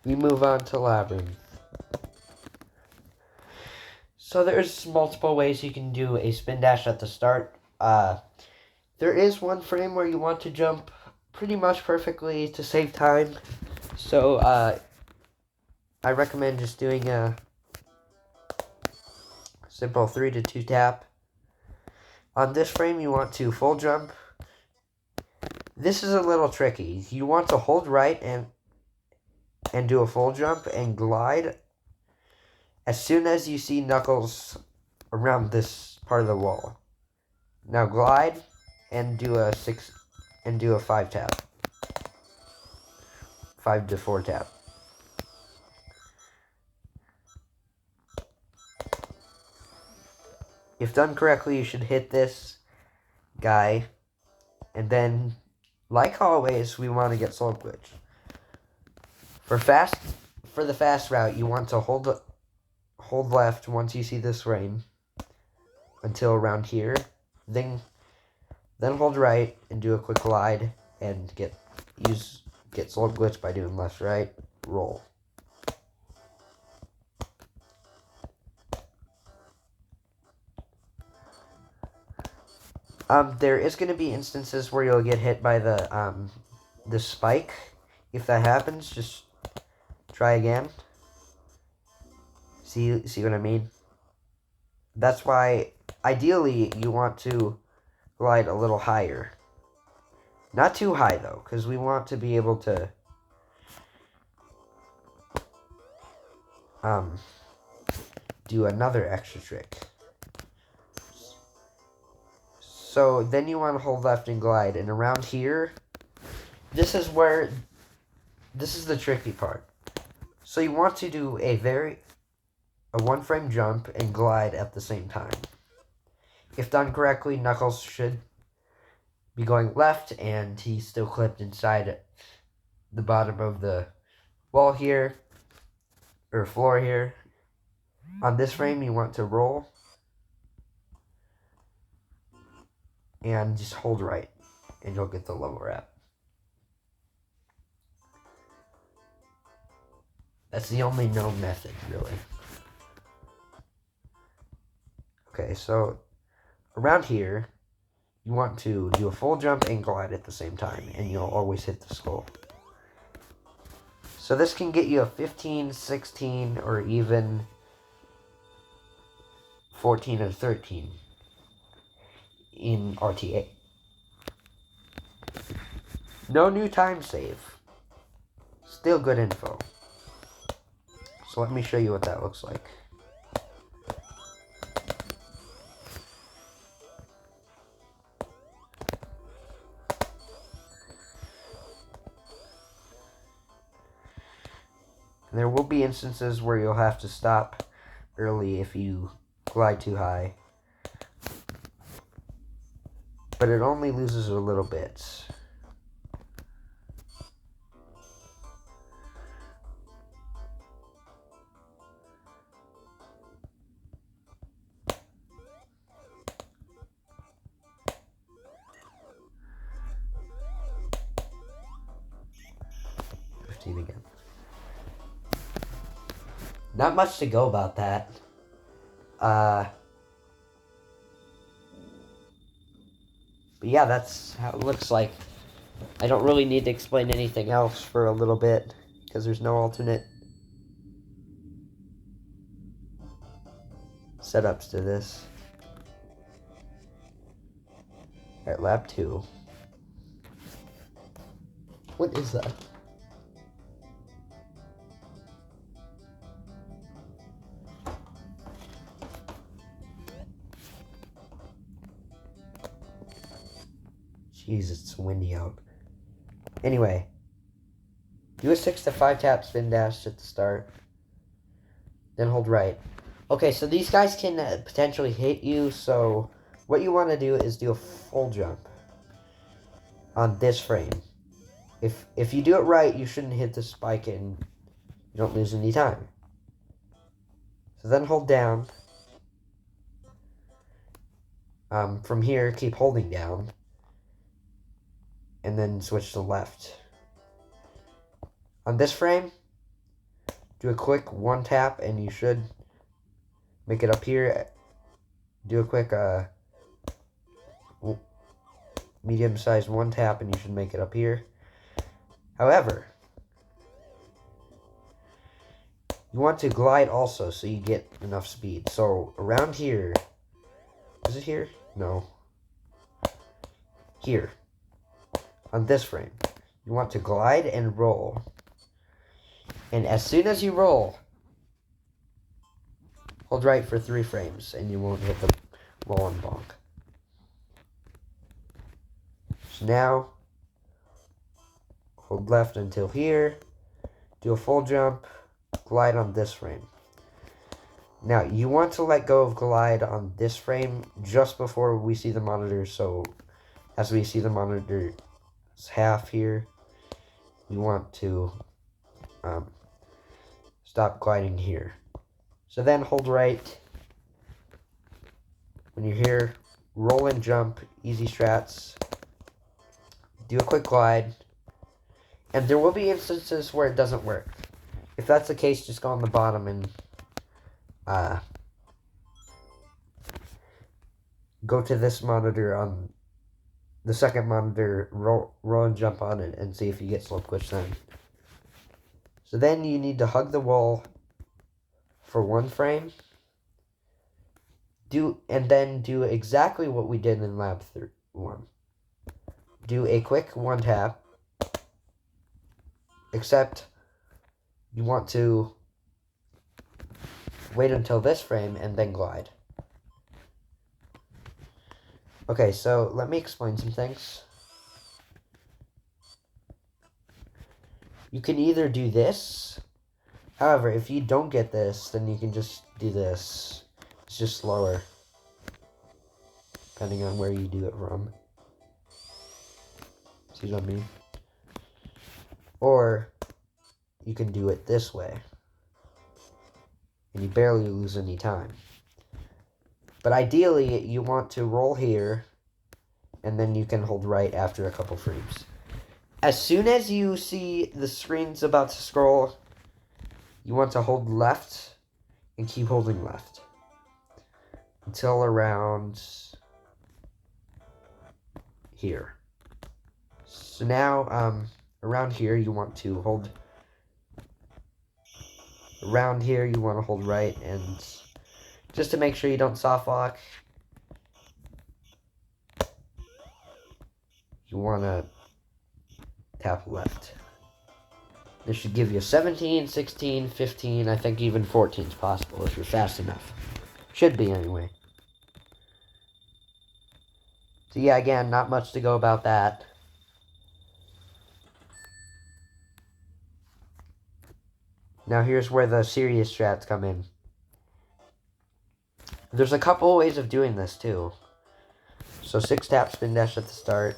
we move on to Labyrinth. So there's multiple ways you can do a spin dash at the start. There is one frame where you want to jump pretty much perfectly to save time. So I recommend just doing a simple 3 to 2 tap. On this frame, you want to full jump. This is a little tricky. You want to hold right and do a full jump and glide as soon as you see Knuckles around this part of the wall. Now glide and do a 5 tap. 5 to 4 tap. If done correctly, you should hit this guy, and then, like always, we want to get Soul Glitch. For the fast route, you want to hold left once you see this frame until around here, then hold right and do a quick glide and get Soul Glitch by doing left right roll. There is going to be instances where you'll get hit by the spike. If that happens, just try again. See what I mean? That's why, ideally, you want to glide a little higher. Not too high, though, because we want to be able to do another extra trick. So then you want to hold left and glide, and around here, this is the tricky part. So you want to do a 1-frame jump and glide at the same time. If done correctly, Knuckles should be going left, and he's still clipped inside the bottom of the wall here, or floor here. On this frame, you want to roll and just hold right, and you'll get the level wrap. That's the only known method, really. Okay, so around here, you want to do a full jump and glide at the same time, and you'll always hit the skull. So this can get you a 15, 16, or even 14 or 13 in RTA. No new time save. Still good info. So let me show you what that looks like. There will be instances where you'll have to stop early if you glide too high. But it only loses a little bit. Again. Not much to go about that. But yeah, that's how it looks like. I don't really need to explain anything else for a little bit, because there's no alternate setups to this. Alright, lab 2. What is that? Jeez, it's windy out. Anyway, do a 6 to 5 tap spin dash at the start. Then hold right. Okay, so these guys can potentially hit you, so what you want to do is do a full jump on this frame. If you do it right, you shouldn't hit the spike and you don't lose any time. So then hold down. From here, keep holding down. And then switch to left. On this frame, do a quick one tap and you should make it up here. Do a quick medium-sized one tap and you should make it up here. However, you want to glide also so you get enough speed. So around here, is it here? No. Here, on this frame, you want to glide and roll. And as soon as you roll, hold right for 3 frames and you won't hit the wall and bonk. So now, hold left until here, do a full jump, glide on this frame. Now, you want to let go of glide on this frame just before we see the monitor, so as we see the monitor's half here, we want to stop gliding here. So then hold right. When you're here, roll and jump, easy strats. Do a quick glide. And there will be instances where it doesn't work. If that's the case, just go on the bottom and go to this monitor on the second monitor, roll and jump on it and see if you get slow glitch then. So then you need to hug the wall for 1 frame. And then do exactly what we did in Lab 1. Do a quick one tap, except you want to wait until this frame and then glide. Okay, so let me explain some things. You can either do this. However, if you don't get this, then you can just do this. It's just slower, depending on where you do it from. See what I mean? Or you can do it this way, and you barely lose any time. But ideally, you want to roll here, and then you can hold right after a couple frames. As soon as you see the screen's about to scroll, you want to hold left and keep holding left until around here. So now, around here, you want to hold. Around here, you want to hold right, and just to make sure you don't soft lock, you want to tap left. This should give you 17, 16, 15, I think even 14 is possible if you're fast enough. Should be, anyway. So yeah, again, not much to go about that. Now here's where the serious strats come in. There's a couple ways of doing this, too. So 6 tap spin dash at the start.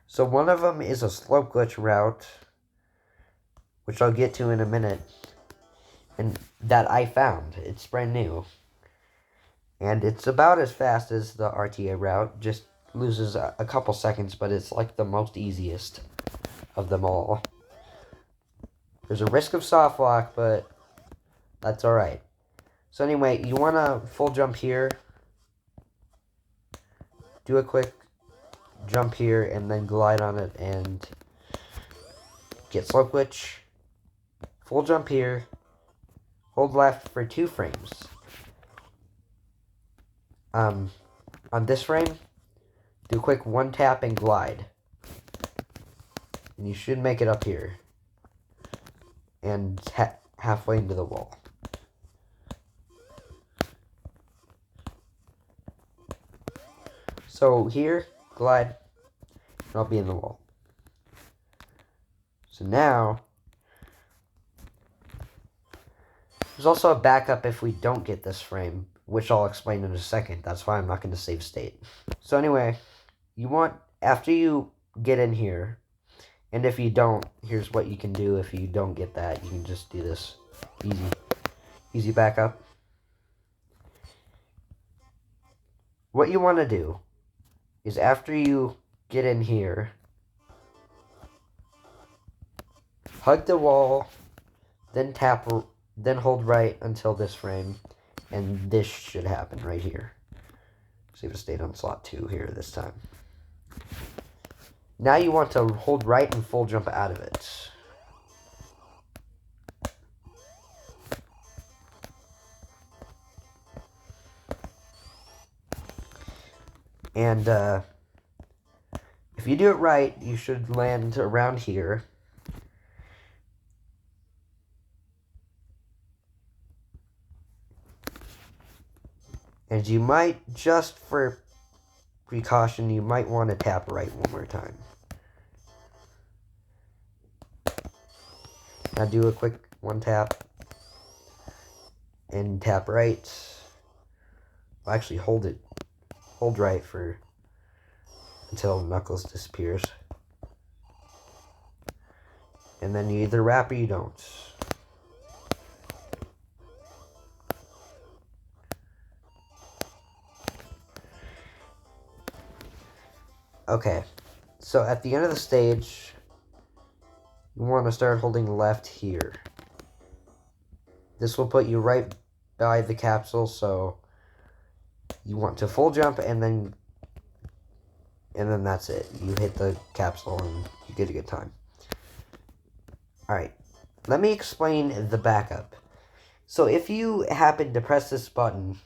So one of them is a slope glitch route, which I'll get to in a minute, and that I found. It's brand new. And it's about as fast as the RTA route, just loses a couple seconds, but it's like the most easiest of them all. There's a risk of soft lock, but that's alright. So anyway, you want to full jump here, do a quick jump here, and then glide on it and get slope glitch. Full jump here, hold left for 2 frames. On this frame, do a quick one tap and glide. And you should make it up here. And halfway into the wall. So here, glide, and I'll be in the wall. So now, there's also a backup if we don't get this frame, which I'll explain in a second. That's why I'm not going to save state. So anyway, you want, after you get in here, and if you don't, here's what you can do. If you don't get that, you can just do this. Easy backup. What you want to do is after you get in here, hug the wall, then hold right until this frame, and this should happen right here. See if it stayed on slot 2 here this time. Now you want to hold right and full jump out of it. And if you do it right, you should land around here. And you might, just for precaution, you might want to tap right one more time. Now do a quick one tap. And tap right. Well, actually, hold it. Hold right for until Knuckles disappears. And then you either wrap or you don't. Okay, so at the end of the stage, you want to start holding left here. This will put you right by the capsule, so you want to full jump and then that's it. You hit the capsule and you get a good time. Alright, let me explain the backup. So if you happen to press this button,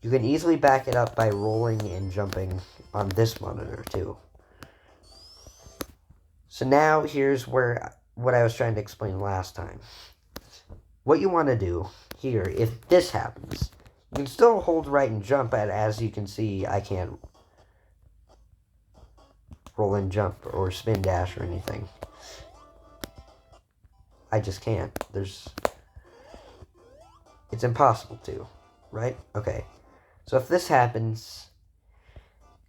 you can easily back it up by rolling and jumping on this monitor too. So now here's what I was trying to explain last time. What you want to do here, if this happens, you can still hold right and jump, but as you can see, I can't roll and jump or spin dash or anything. I just can't. It's impossible to, right? Okay. So if this happens,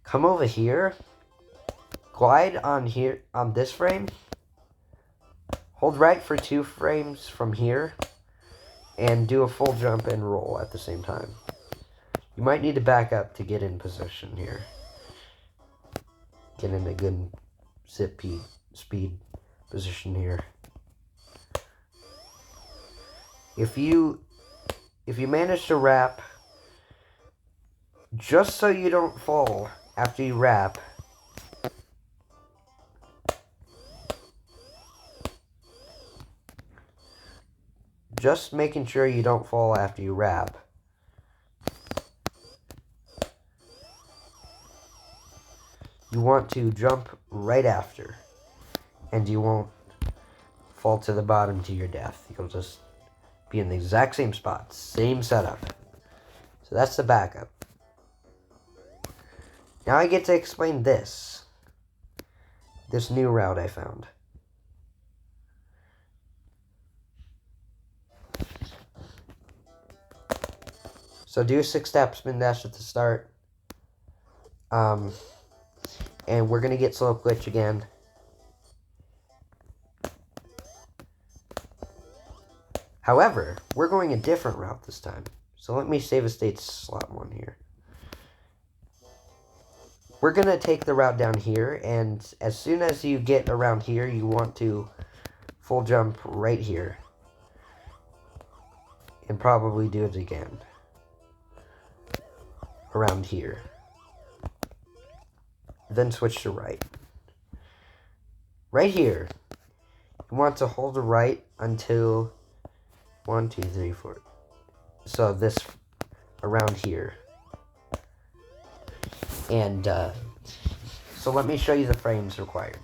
come over here, glide on here, on this frame, hold right for 2 frames from here, and do a full jump and roll at the same time. You might need to back up to get in position here. Get in a good speed position here. If you manage to wrap, just so you don't fall after you wrap, just making sure you don't fall after you wrap. You want to jump right after, and you won't fall to the bottom to your death. You'll just be in the exact same spot, same setup. So that's the backup. Now I get to explain this new route I found. So do a 6-step spin dash at the start. And we're going to get slow glitch again. However, we're going a different route this time. So let me save a state slot 1 here. We're going to take the route down here, and as soon as you get around here, you want to full jump right here. And probably do it again. Around here. Then switch to right. Right here, you want to hold the right until 1, 2, 3, 4. So this around here. And so let me show you the frames required.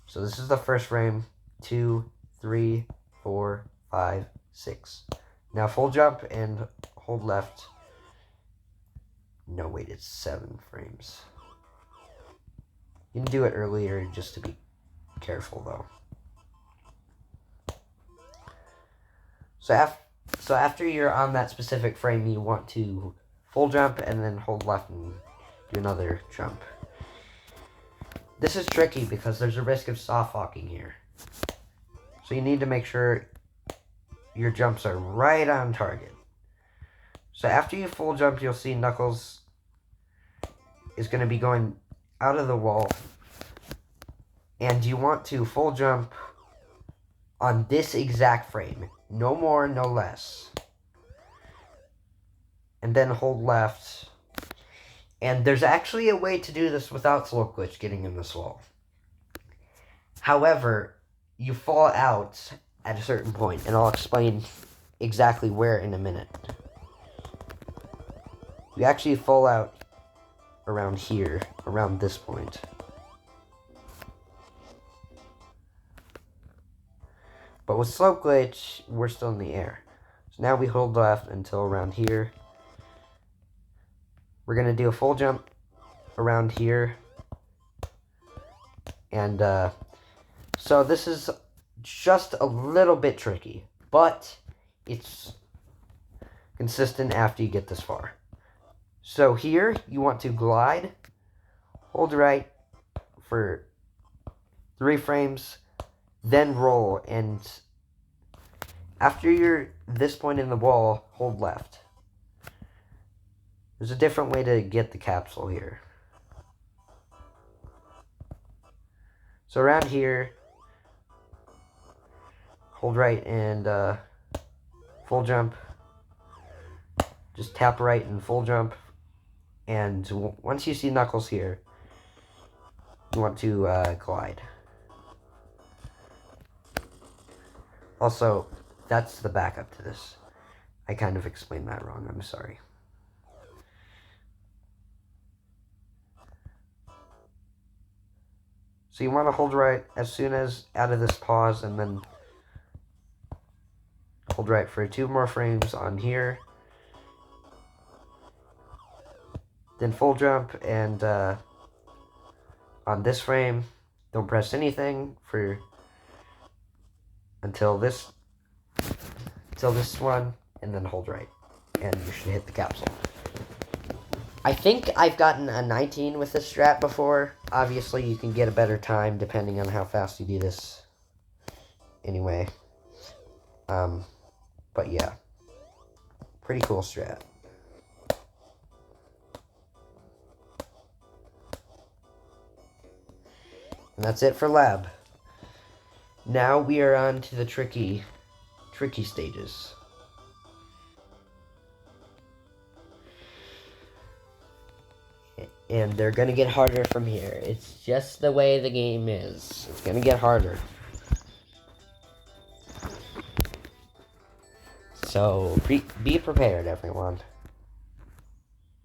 So this is the first frame. 2, 3, 4, 5, 6. Now full jump and hold left. No, wait, it's 7 frames. You can do it earlier just to be careful, though. So after you're on that specific frame, you want to full jump and then hold left and do another jump. This is tricky because there's a risk of soft locking here. So you need to make sure your jumps are right on target. So after you full jump, you'll see Knuckles is going to be going out of the wall. And you want to full jump on this exact frame. No more, no less. And then hold left. And there's actually a way to do this without slope glitch getting in this wall. However, you fall out at a certain point, and I'll explain exactly where in a minute. You actually fall out around here, around this point. But with slope glitch, we're still in the air. So now we hold left until around here. We're going to do a full jump around here. And so this is just a little bit tricky, but it's consistent after you get this far. So here, you want to glide, hold right for 3 frames, then roll, and after you're this point in the wall, hold left. There's a different way to get the capsule here. So around here, hold right and full jump. Just tap right and full jump. And once you see Knuckles here, you want to glide. Also, that's the backup to this. I kind of explained that wrong, I'm sorry. So you want to hold right as soon as out of this pause, and then hold right for 2 more frames on here. Then full jump, and on this frame, don't press anything for until this one, and then hold right, and you should hit the capsule. I think I've gotten a 19 with this strat before. Obviously, you can get a better time depending on how fast you do this. Anyway, but yeah, pretty cool strat. And that's it for lab. Now we are on to the tricky stages. And they're gonna get harder from here. It's just the way the game is. It's gonna get harder. So, be prepared, everyone.